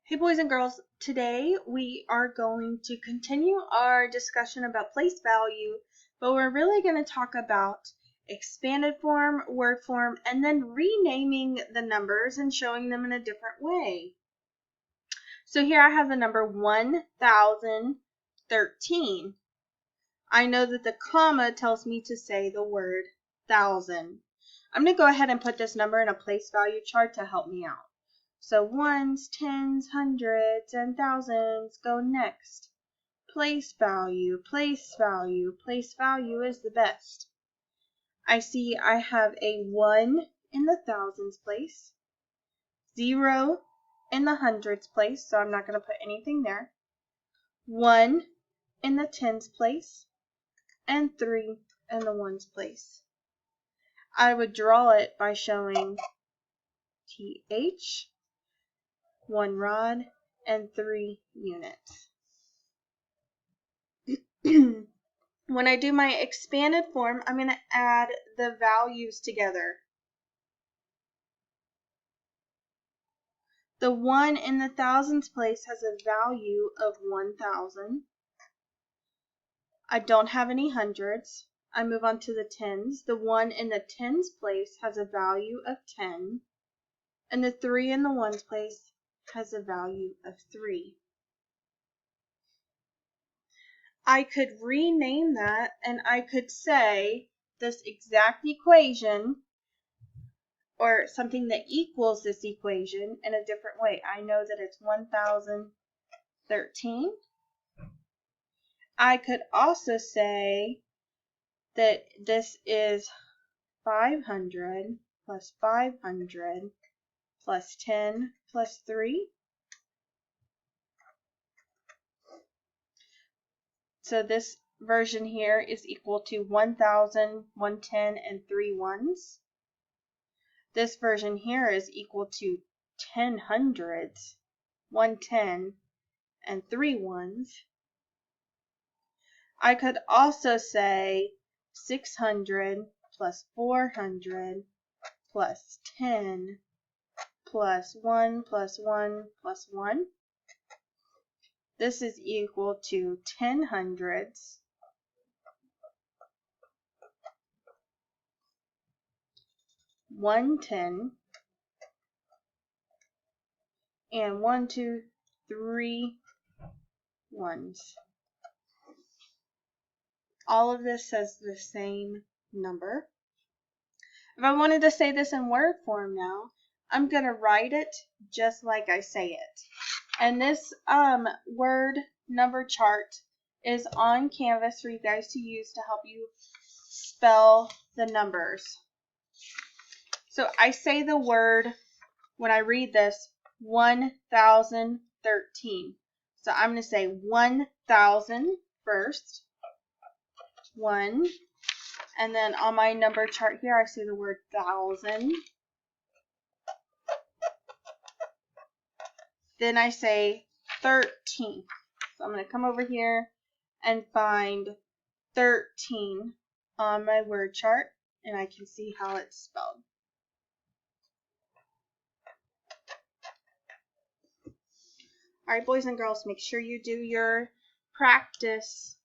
Hey boys and girls, today we are going to continue our discussion about place value, but we're really going to talk about expanded form, word form, and then renaming the numbers and showing them in a different way. So here I have the number 1013. I know that the comma tells me to say the word thousand. I'm going to go ahead and put this number in a place value chart to help me out. So ones, tens, hundreds, and thousands go next. Place value, place value, place value is the best. I see I have a 1 in the thousands place, 0 in the hundreds place, so I'm not going to put anything there, 1 in the tens place, and 3 in the ones place. I would draw it by showing TH, 1 rod, and 3 units. When I do my expanded form, I'm going to add the values together. The 1 in the thousands place has a value of 1,000. I don't have any hundreds. I move on to the tens. The 1 in the tens place has a value of 10. And the 3 in the ones place has a value of 3. I could rename that and I could say this exact equation or something that equals this equation in a different way. I know that it's 1013. I could also say that this is 500 plus 500 plus 10 plus 3. So this version here is equal to 1,000, 110, and 3 ones. This version here is equal to 10 hundreds, 110, and 3 ones. I could also say 600 plus 400 plus 10 plus 1 plus 1 plus 1. This is equal to 10 hundreds, 110, and 1, 2, 3 ones. All of this says the same number. If I wanted to say this in word form now, I'm going to write it just like I say it. And this word number chart is on Canvas for you guys to use to help you spell the numbers. So I say the word, when I read this, 1013. So I'm going to say 1,000 first. 1. And then on my number chart here, I see the word thousand. Then I say 13. So I'm going to come over here and find 13 on my word chart, and I can see how it's spelled. All right, boys and girls, make sure you do your practice